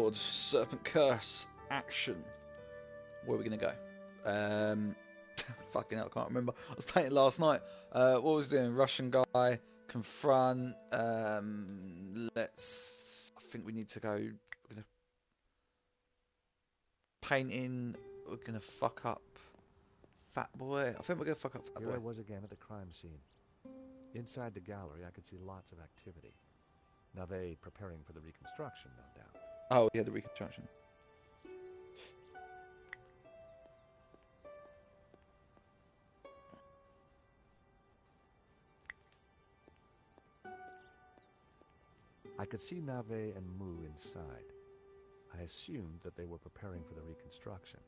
Serpent Curse action. Where are we gonna go? Fucking hell, I can't remember. I was playing it last night. What was I doing? Russian guy, confront. Let's. I think we need to go. We're gonna painting. We're gonna fuck up Fat Boy. I think we're gonna fuck up Fat Here Boy. I was again at the crime scene. Inside the gallery, I could see lots of activity. Now they preparing for the reconstruction, no doubt. Oh yeah, the reconstruction. I could see Nave and Mu inside. I assumed that they were preparing for the reconstruction.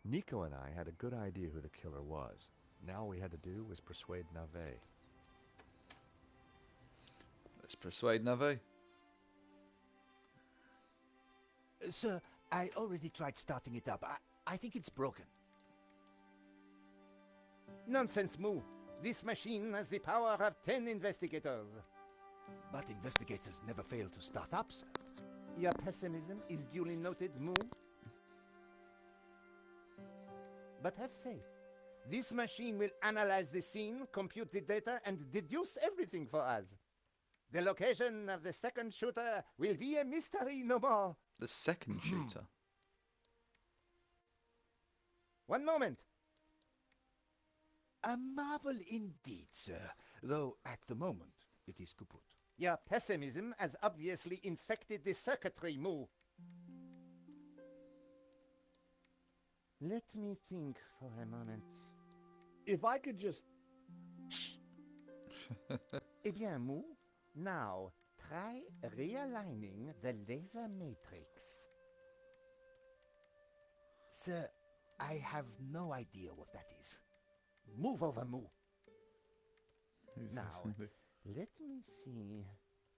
Nico and I had a good idea who the killer was. Now all we had to do was persuade Nave. Let's persuade Nave. Sir, I already tried starting it up. I think it's broken. Nonsense, Moo. This machine has the power of 10 investigators. But investigators never fail to start up, sir. Your pessimism is duly noted, Moo. But have faith. This machine will analyze the scene, compute the data, and deduce everything for us. The location of the second shooter will be a mystery no more. The second shooter. One moment. A marvel indeed, sir. Though at the moment it is kaput. Your pessimism has obviously infected the circuitry, Moo. Let me think for a moment. If I could just... Shh. Eh bien, Moo, now try realigning the laser matrix. Sir, I have no idea what that is. Move over, Moo. Now, let me see.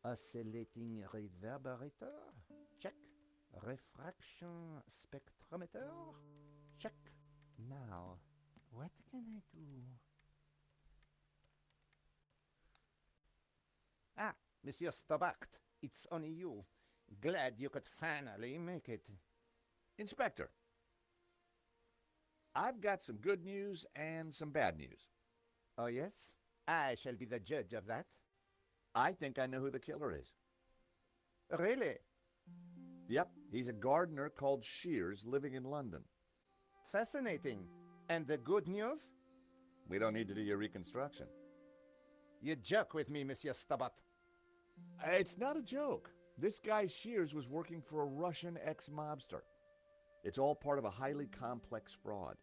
Oscillating reverberator? Check. Refraction spectrometer? Check. Now, what can I do? Ah, Monsieur Stobart, it's only you. Glad you could finally make it. Inspector, I've got some good news and some bad news. Oh, yes? I shall be the judge of that. I think I know who the killer is. Really? Yep, he's a gardener called Shears living in London. Fascinating. And the good news? We don't need to do your reconstruction. You joke with me, Monsieur Stobart. It's not a joke. This guy Shears was working for a Russian ex-mobster. It's all part of a highly complex fraud.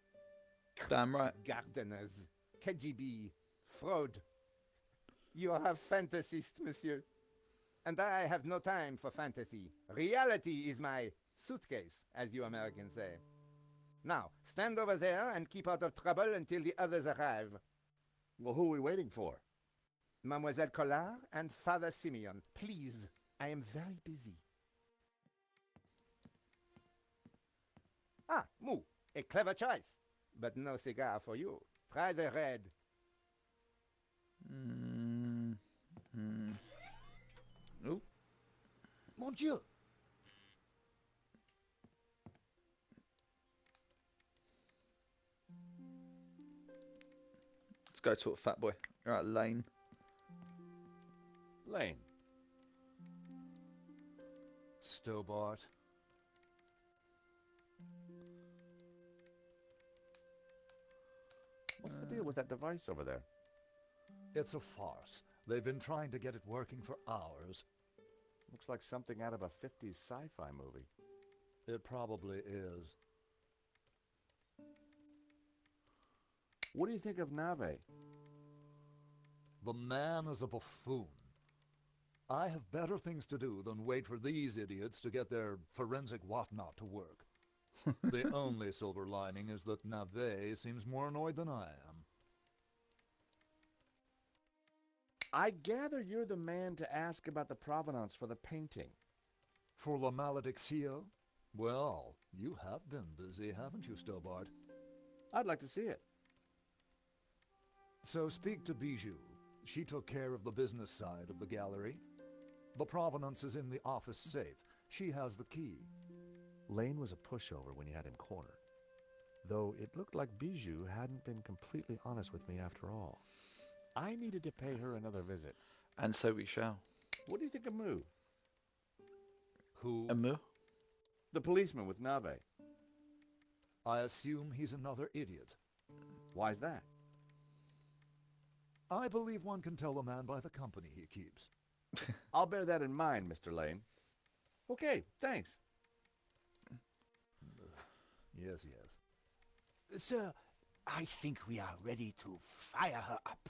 Damn right. Gardeners, KGB, fraud. You are a fantasist, monsieur. And I have no time for fantasy. Reality is my suitcase, as you Americans say. Now, stand over there and keep out of trouble until the others arrive. Well, who are we waiting for? Mademoiselle Collard and Father Simeon. Please, I am very busy. Ah, Moo, a clever choice. But no cigar for you. Try the red. Oh, Mon Dieu! let's go to a Fat Boy. All right, Lane. Lane. Stobart. What's the deal with that device over there? It's a farce. They've been trying to get it working for hours. Looks like something out of a 50s sci-fi movie. It probably is. What do you think of Nave? The man is a buffoon. I have better things to do than wait for these idiots to get their forensic whatnot to work. The only silver lining is that Nave seems more annoyed than I am. I gather you're the man to ask about the provenance for the painting. For La Maledictio? Well, you have been busy, haven't you, Stobart? I'd like to see it. So speak to Bijou. She took care of the business side of the gallery. The provenance is in the office safe. She has the key. Lane was a pushover when you had him cornered. Though it looked like Bijou hadn't been completely honest with me after all. I needed to pay her another visit. And so we shall. What do you think of Moo? Who? Amu? The policeman with Nave. I assume he's another idiot. Why's that? I believe one can tell a man by the company he keeps. I'll bear that in mind, Mr. Lane. Okay, thanks. Yes, yes. Sir, I think we are ready to fire her up.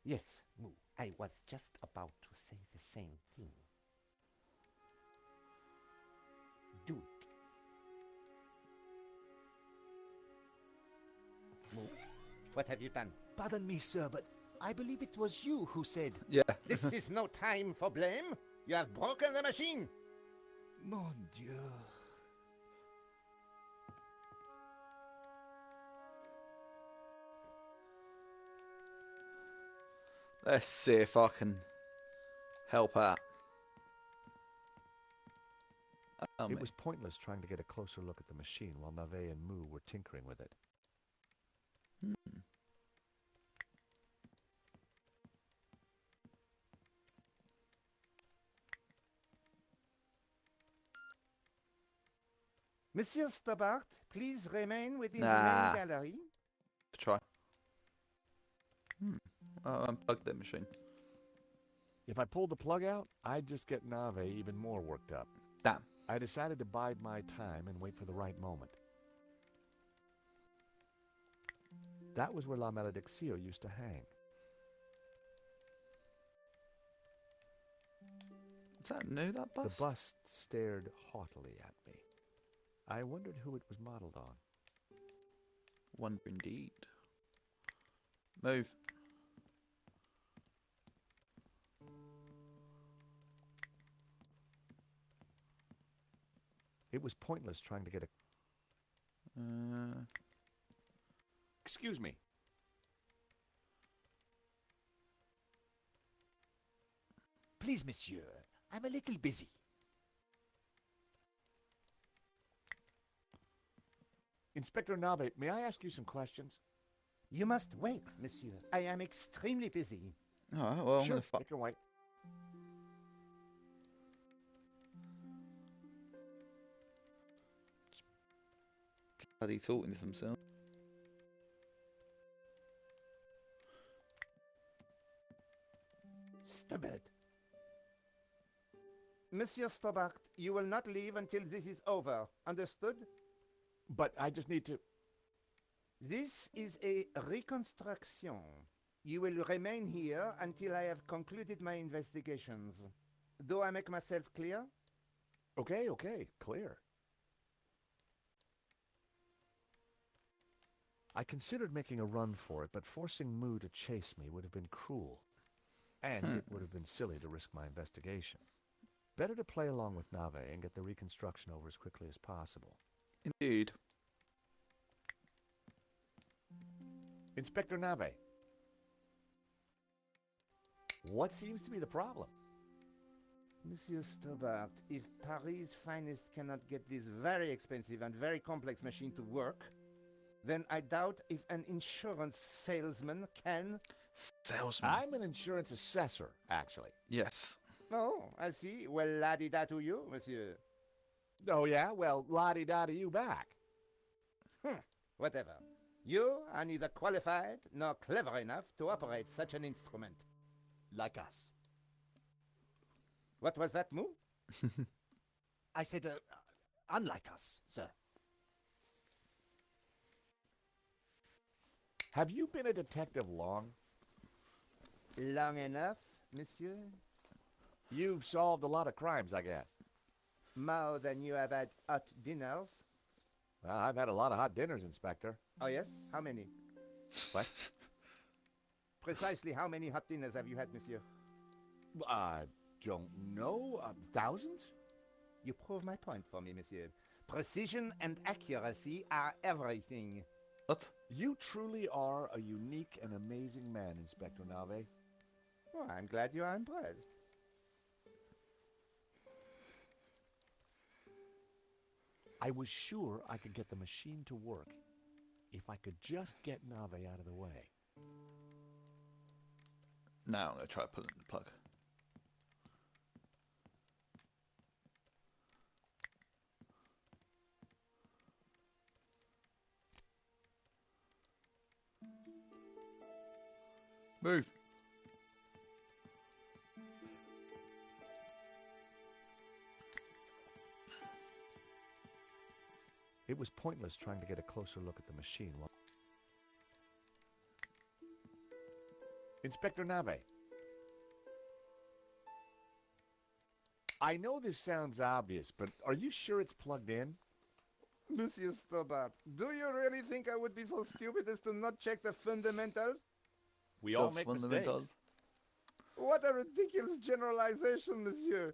Yes, Moo. I was just about to say the same thing. Do it. Moo, what have you done? Pardon me, sir, but I believe it was you who said, Yeah. This is no time for blame. You have broken the machine. Mon Dieu. Let's see if I can help out. It was pointless trying to get a closer look at the machine while Nave and Moo were tinkering with it. Monsieur Stobart, please remain within the Nah. main gallery. Try. I'll unplug that machine. If I pulled the plug out, I'd just get Nave even more worked up. Damn. I decided to bide my time and wait for the right moment. That was where La Malediccio used to hang. Is that new, that bust? The bust stared haughtily at me. I wondered who it was modeled on. Wonder indeed. Move. It was pointless trying to get a... Excuse me. Please, monsieur, I'm a little busy. Inspector Nave, may I ask you some questions? You must wait, monsieur. I am extremely busy. Alright, well, I'm Sure, gonna fuck. you can wait. Bloody talking to themselves. Stubborn. Monsieur Stobart, you will not leave until this is over. Understood? But I just need to... This is a reconstruction. You will remain here until I have concluded my investigations. Do I make myself clear? Okay, clear. I considered making a run for it, but forcing Moo to chase me would have been cruel. And it would have been silly to risk my investigation. Better to play along with Nave and get the reconstruction over as quickly as possible. Indeed. Inspector Nave. What seems to be the problem? Monsieur Stobart, if Paris' finest cannot get this very expensive and very complex machine to work, then I doubt if an insurance salesman can... Salesman. I'm an insurance assessor, actually. Yes. Oh, I see. Well, la-di-da to you, monsieur. Oh, yeah? Well, la-di-da to you back. Whatever. You are neither qualified nor clever enough to operate such an instrument. Like us. What was that, Moo? I said, unlike us, sir. Have you been a detective long? Long enough, monsieur? You've solved a lot of crimes, I guess. More than you have had hot dinners. Well, I've had a lot of hot dinners, Inspector. Oh, yes? How many? What? Precisely how many hot dinners have you had, monsieur? I don't know. Thousands? You prove my point for me, monsieur. Precision and accuracy are everything. What? You truly are a unique and amazing man, Inspector Nave. Oh, I'm glad you are impressed. I was sure I could get the machine to work if I could just get Nave out of the way. Now I'm going to try pulling the plug. Move. It was pointless trying to get a closer look at the machine while... Inspector Nave. I know this sounds obvious, but are you sure it's plugged in? Monsieur Stobart, do you really think I would be so stupid as to not check the fundamentals? We all The make fundamentals. mistakes. What a ridiculous generalization, monsieur.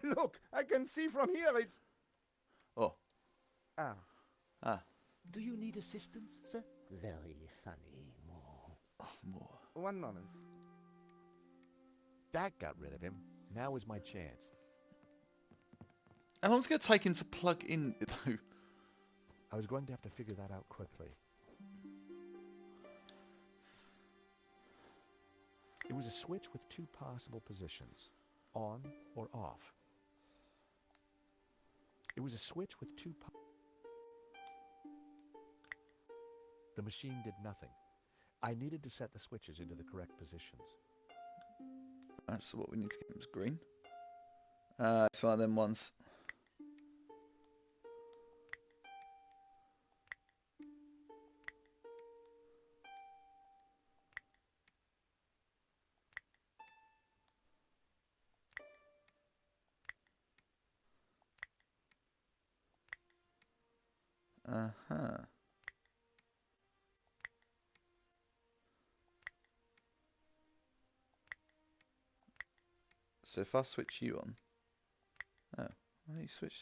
Look, I can see from here it's... Oh. Ah, Ah. Do you need assistance, sir? very funny, Mo. Oh, more. One moment. That got rid of him. Now is my chance. How long is it going to take him to plug in, though? I was going to have to figure that out quickly. It was a switch with two possible positions, on or off. It was a switch with two The machine did nothing. I needed to set the switches into the correct positions. That's what we need to get him is green. It's one of them ones. Uh-huh. So if I switch you on... Oh, why you switch...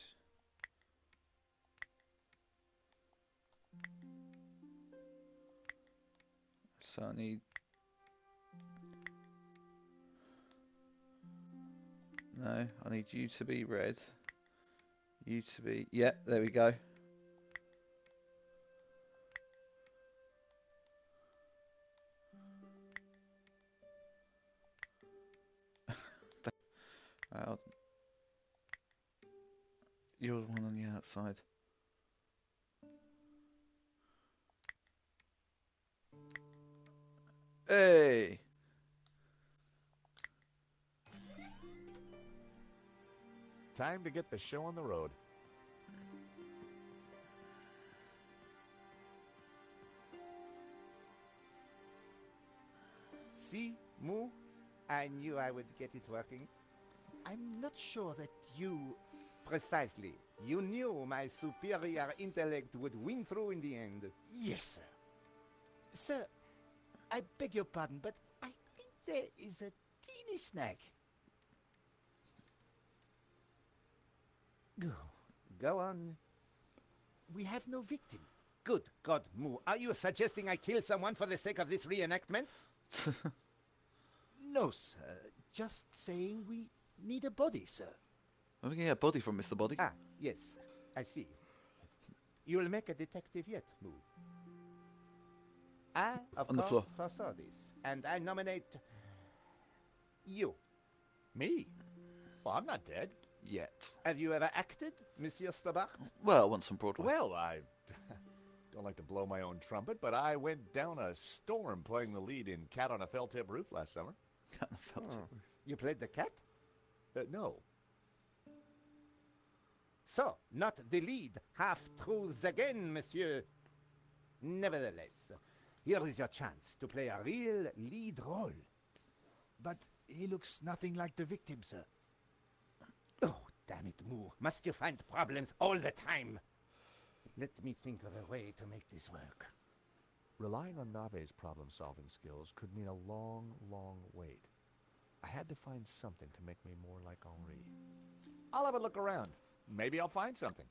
So I need... No, I need you to be red. You to be... Yep, there we go. Well, you're the one on the outside. Hey! Time to get the show on the road. See, Moo? I knew I would get it working. I'm not sure that you... Precisely. You knew my superior intellect would win through in the end. Yes, sir. Sir, I beg your pardon, but I think there is a teeny snag. Go on. We have no victim. Good God, Moo. Are you suggesting I kill someone for the sake of this reenactment? No, sir. Just saying we need a body, sir. Are we going to get a body from Mr. Body? Ah, yes. I see. You'll make a detective yet, Moo. I, of On the course, floor. foresaw this, and I nominate you. Me? Well, I'm not dead. Yet. Have you ever acted, Monsieur Stobart? Well, once on Broadway. Well, I don't like to blow my own trumpet, but I went down a storm playing the lead in Cat on a Felt-Tip Roof last summer. Kind of felt it. You played the cat? No. So, not the lead. Half-truths again, monsieur. Nevertheless, here is your chance to play a real lead role. But he looks nothing like the victim, sir. Oh, damn it, Moo. Must you find problems all the time? Let me think of a way to make this work. Relying on Nave's problem-solving skills could mean a long, long wait. I had to find something to make me more like Henri. I'll have a look around. Maybe I'll find something.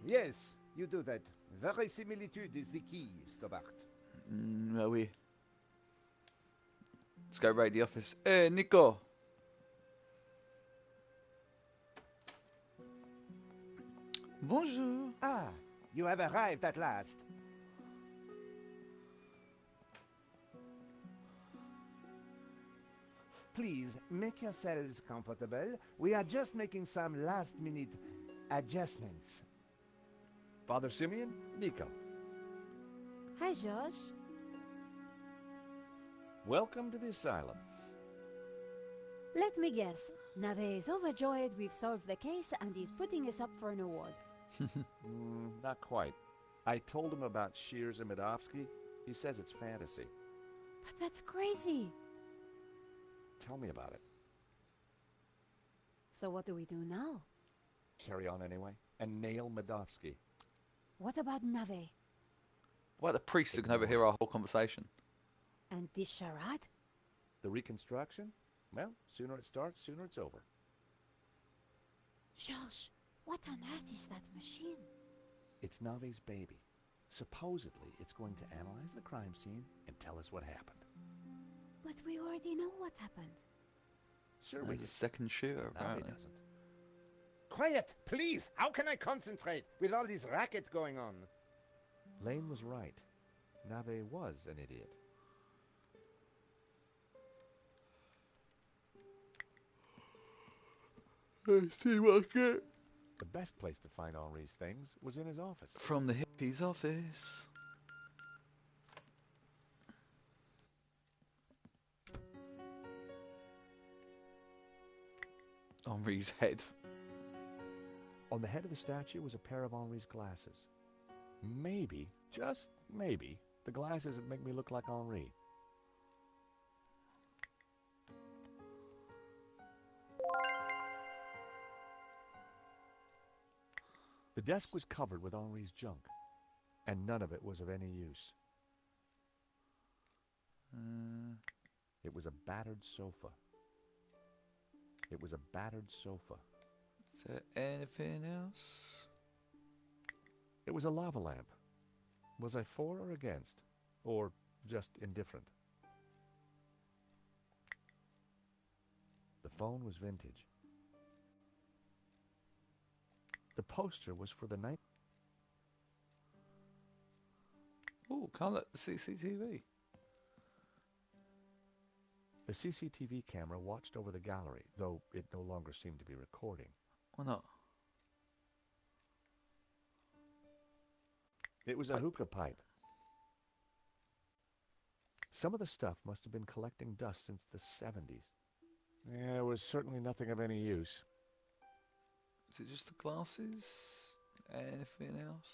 Yes, you do that, Verisimilitude is the key, Stobart. Ah oui. Let's go raid the office. Hey, Nico. Bonjour. Ah, you have arrived at last. Please, make yourselves comfortable. We are just making some last-minute adjustments. Father Simeon, Nico. Hi, Josh. Welcome to the asylum. Let me guess. Nave is overjoyed we've solved the case and he's putting us up for an award. Not quite. I told him about Shears and Medovsky. He says it's fantasy. But that's crazy. Tell me about it. So what do we do now? Carry on anyway, and nail Medovsky. What about Nave? What, the priest who can overhear our whole conversation? And this charade? The reconstruction? Well, sooner it starts, sooner it's over. Josh, what on earth is that machine? It's Nave's baby. Supposedly, it's going to analyze the crime scene and tell us what happened. But we already know what happened. Sure we There's a do. second shooter, Nave apparently. doesn't. Quiet, please! How can I concentrate with all this racket going on? Lane was right. Nave was an idiot. Let's see what I get. The best place to find Henri's things was in his office. From the hippie's office. Henri's head. On the head of the statue was a pair of Henri's glasses. Maybe, just maybe, the glasses would make me look like Henri. The desk was covered with Henri's junk, and none of it was of any use. It was a battered sofa. It was a battered sofa. Is there anything else? It was a lava lamp. Was I for or against? Or just indifferent? The phone was vintage. The poster was for the night. Oh, can't let the CCTV. The CCTV camera watched over the gallery, though it no longer seemed to be recording. Why not? It was a hookah pipe. Some of the stuff must have been collecting dust since the 70s. Yeah, it was certainly nothing of any use. Is it just the glasses? Anything else?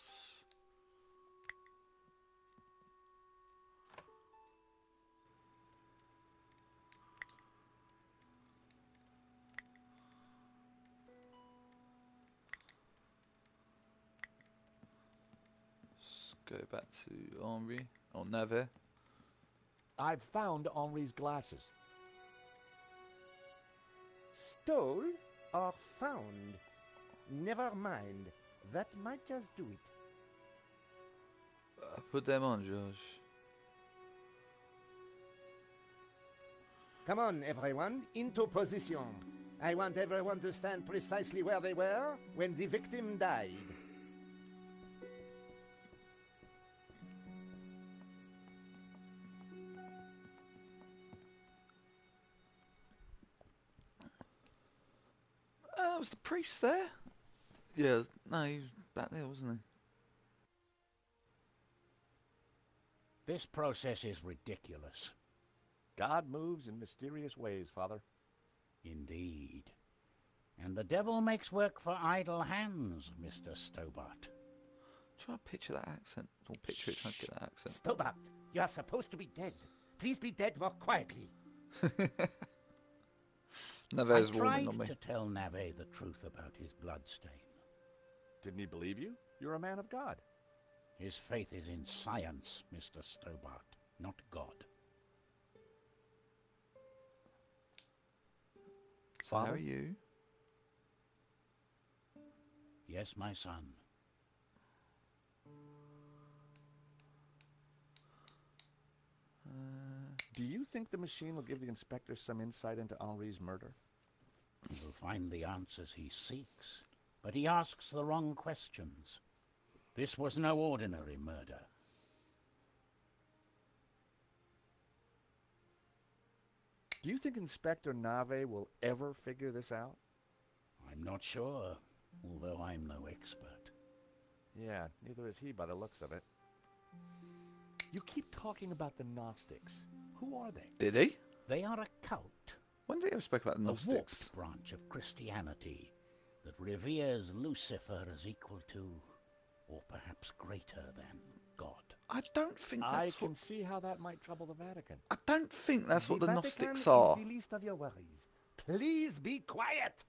Let's go back to Henri or Nave. I've found Henri's glasses. Stole or found? Never mind. That might just do it. Put them on, Josh. Come on, everyone, into position. I want everyone to stand precisely where they were when the victim died. Was the priest there? Yeah, no, he was back there, wasn't he? This process is ridiculous. God moves in mysterious ways, Father. Indeed. And the devil makes work for idle hands, Mr. Stobart. Try to picture that accent. Or picture it, try to get that accent. Stobart, you are supposed to be dead. Please be dead more quietly. Nave's I warning tried on me. to tell Nave the truth about his bloodstain. Didn't he believe you? You're a man of God. His faith is in science, Mr. Stobart, not God. So how Father? are you? Yes, my son. think the machine will give the inspector some insight into Henri's murder? He will find the answers he seeks, but he asks the wrong questions. This was no ordinary murder. Do you think Inspector Nave will ever figure this out? I'm not sure, although I'm no expert. Yeah, neither is he by the looks of it. You keep talking about the Gnostics. Who are they? Did he? They are a cult, When did he ever speak about the a Gnostics? warped branch of Christianity that reveres Lucifer as equal to, or perhaps greater than, God. I don't think I that's can what. see how that might trouble the Vatican. I don't think that's what the Vatican Gnostics is are. the least of your worries. Please be quiet.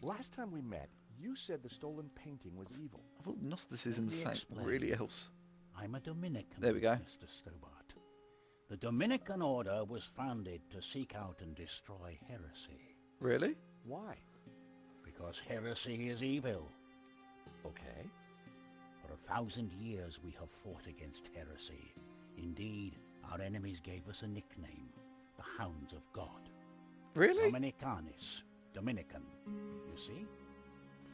Last time we met, you said the stolen painting was evil. I thought Gnosticism was Let me something explain. really else. I'm a Dominican, There we go. Mr. Stobart. The Dominican order was founded to seek out and destroy heresy, Really? Why? because heresy is evil. Okay. For 1,000 years we have fought against heresy. Indeed, our enemies gave us a nickname, the Hounds of God. Really? Dominicanis, Dominican, you see?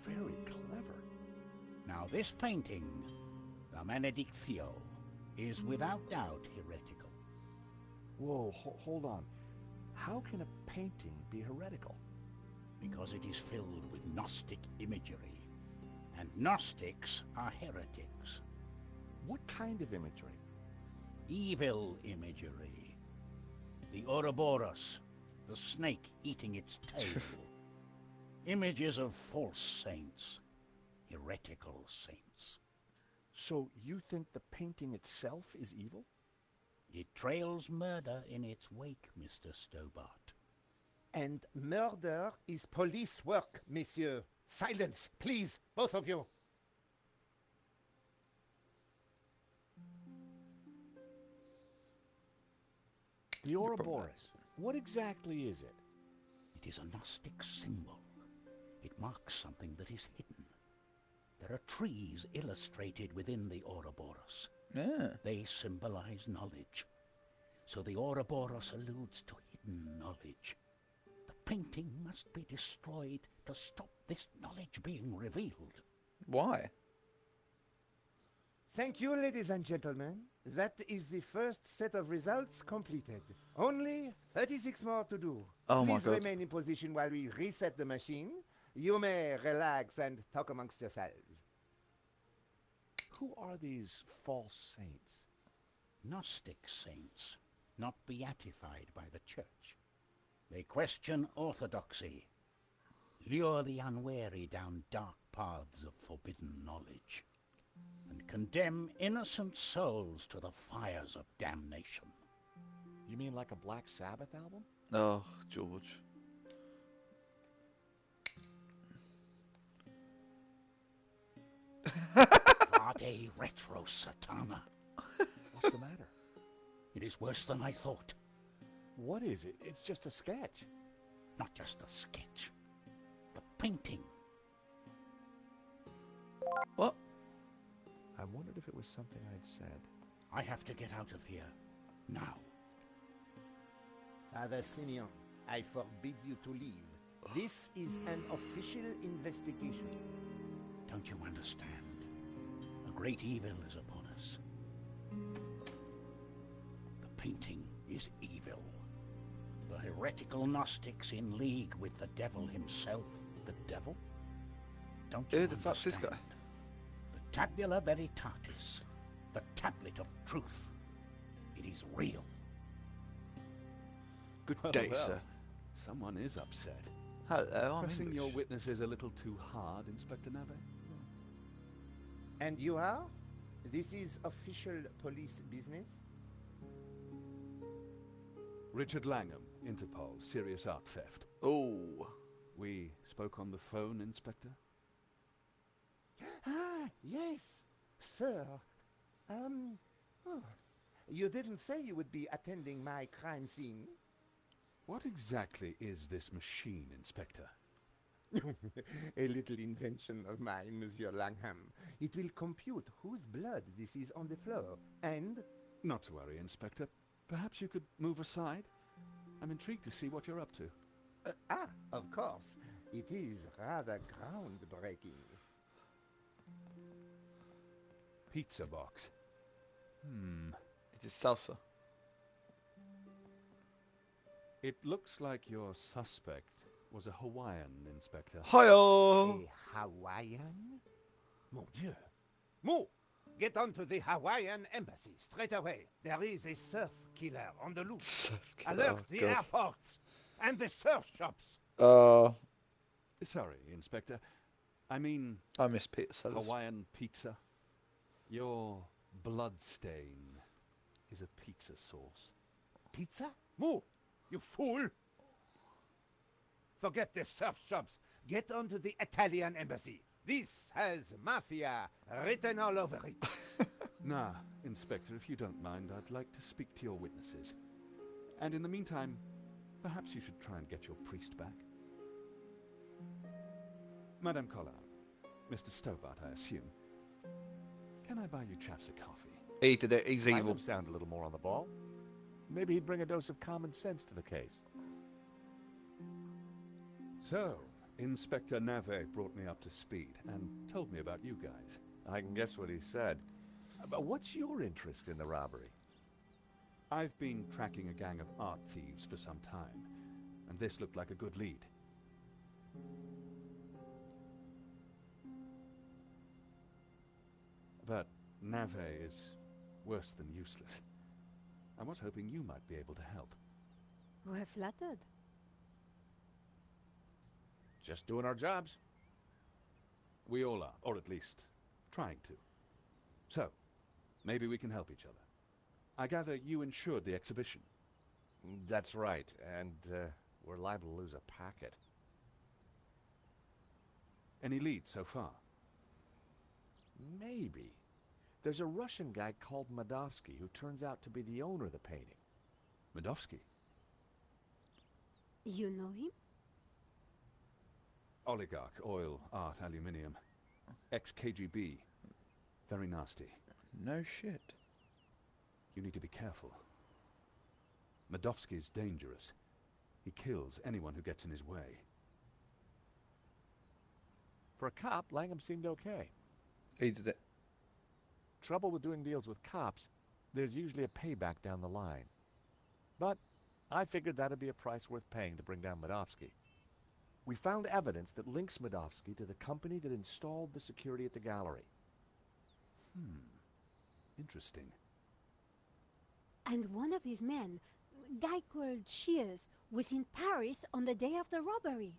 Very clever. Now this painting, the Benedictio, is without doubt heretical. Whoa, hold on. How can a painting be heretical? Because it is filled with Gnostic imagery, and Gnostics are heretics. What kind of imagery? Evil imagery. The Ouroboros, the snake eating its tail. Images of false saints, heretical saints. So you think the painting itself is evil? It trails murder in its wake, Mr. Stobart. And murder is police work, monsieur. Silence, please, both of you. The Ouroboros. What exactly is it? It is a Gnostic symbol. It marks something that is hidden. There are trees illustrated within the Ouroboros. Yeah. They symbolize knowledge. So the Ouroboros alludes to hidden knowledge. The painting must be destroyed to stop this knowledge being revealed. Why? Thank you, ladies and gentlemen. That is the first set of results completed. Only 36 more to do. Oh my Please God. remain in position while we reset the machine. You may relax and talk amongst yourselves. Who are these false saints? Gnostic saints, not beatified by the church. They question orthodoxy, lure the unwary down dark paths of forbidden knowledge, and condemn innocent souls to the fires of damnation. You mean like a Black Sabbath album? Oh, George. Vade retro satana. What's the matter? It is worse than I thought. What is it? It's just a sketch. Not just a sketch. The painting. What? I wondered if it was something I'd said. I have to get out of here. Now. Father Simeon, I forbid you to leave. This is an official investigation. Don't you understand? A great evil is upon us. The painting is evil. The heretical Gnostics in league with the devil himself. The devil? Don't you Who the fuck's this understand? guy? The Tabula Veritatis. The tablet of truth. It is real. Good Well, day, well, sir. Someone is upset. Hello, I'm Pressing your English. witnesses a little too hard, Inspector Nave? And you are? This is official police business? Richard Langham, Interpol, serious art theft. Oh. We spoke on the phone, Inspector? Ah, yes, sir. Oh, you didn't say you would be attending my crime scene. What exactly is this machine, Inspector? A little invention of mine, Monsieur Langham. It will compute whose blood this is on the floor, and Not to worry, Inspector. Perhaps you could move aside? I'm intrigued to see what you're up to. Of course. It is rather groundbreaking. Pizza box. It is salsa. It looks like your suspect was a Hawaiian, Inspector. Hiyo! A Hawaiian? Mon Dieu. Mo! Get on to the Hawaiian embassy straight away. There is a surf killer on the loose. Alert the God. airports and the surf shops. Sorry, Inspector. I mean I miss pizza sellers. Hawaiian pizza. Your bloodstain is a pizza sauce. Pizza? Mo! You fool! Forget the surf shops. Get on to the Italian embassy. This has mafia written all over it. Nah, Inspector, if you don't mind, I'd like to speak to your witnesses. And in the meantime, perhaps you should try and get your priest back. Madame Collard, Mr. Stobart, I assume. Can I buy you chaps a coffee? He did it. He's Let evil. him sound a little more on the ball. Maybe he'd bring a dose of common sense to the case. So, Inspector Nave brought me up to speed and told me about you guys. I can guess what he said. But what's your interest in the robbery? I've been tracking a gang of art thieves for some time, and this looked like a good lead. But Nave is worse than useless. I was hoping you might be able to help. We're flattered. Just doing our jobs. We all are, or at least trying to. So, maybe we can help each other. I gather you insured the exhibition. That's right, and we're liable to lose a packet. Any leads so far? Maybe. There's a Russian guy called Madovsky who turns out to be the owner of the painting. Madovsky? You know him? Oligarch, oil, art, aluminium. Ex-KGB. Very nasty. No shit. You need to be careful. Madovsky's dangerous. He kills anyone who gets in his way. For a cop, Langham seemed okay. He did it. Trouble with doing deals with cops, there's usually a payback down the line. But I figured that'd be a price worth paying to bring down Madovsky. We found evidence that links Madovsky to the company that installed the security at the gallery. Interesting. And one of his men, guy called Shears, was in Paris on the day of the robbery.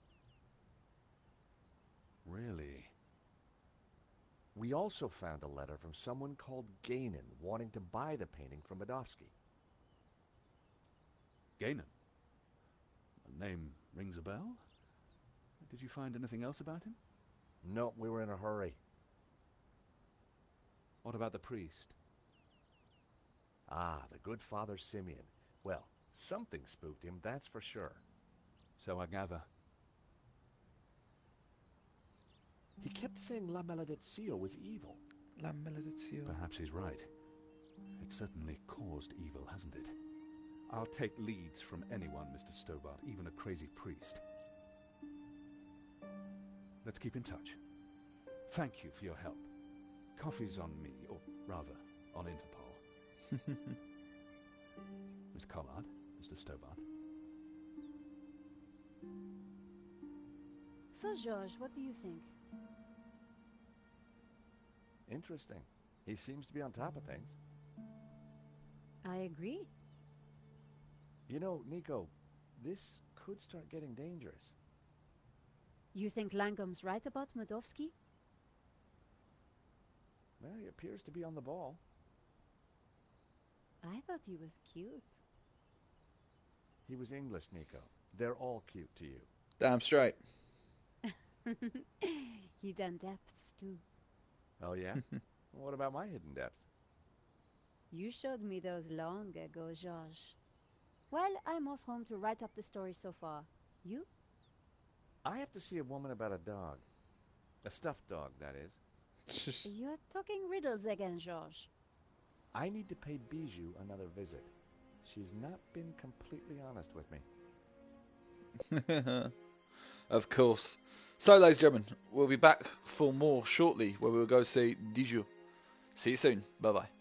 Really? We also found a letter from someone called Gainan wanting to buy the painting from Madovsky. Gainan? The name rings a bell? Did you find anything else about him? No, we were in a hurry. What about the priest? Ah, the good Father Simeon. Well, something spooked him, that's for sure. So I gather. He kept saying La Maledizio was evil. La Maledizio. Perhaps he's right. It certainly caused evil, hasn't it? I'll take leads from anyone, Mr. Stobart, even a crazy priest. Let's keep in touch. Thank you for your help. Coffee's on me, or rather, on Interpol. Miss Collard, Mr. Stobart. So, Georges, what do you think? Interesting. He seems to be on top of things. I agree. You know, Nico, this could start getting dangerous. You think Langham's right about Madovsky? Well, he appears to be on the ball. I thought he was cute. He was English, Nico. They're all cute to you. Damn straight. Hidden depths, too. Oh, yeah? What about my hidden depths? You showed me those long ago, Georges. Well, I'm off home to write up the story so far. You? I have to see a woman about a dog. A stuffed dog, that is. You're talking riddles again, Georges. I need to pay Bijou another visit. she's not been completely honest with me. Of course. So, ladies and gentlemen, we'll be back for more shortly, where we'll go see Dijou. See you soon. Bye bye.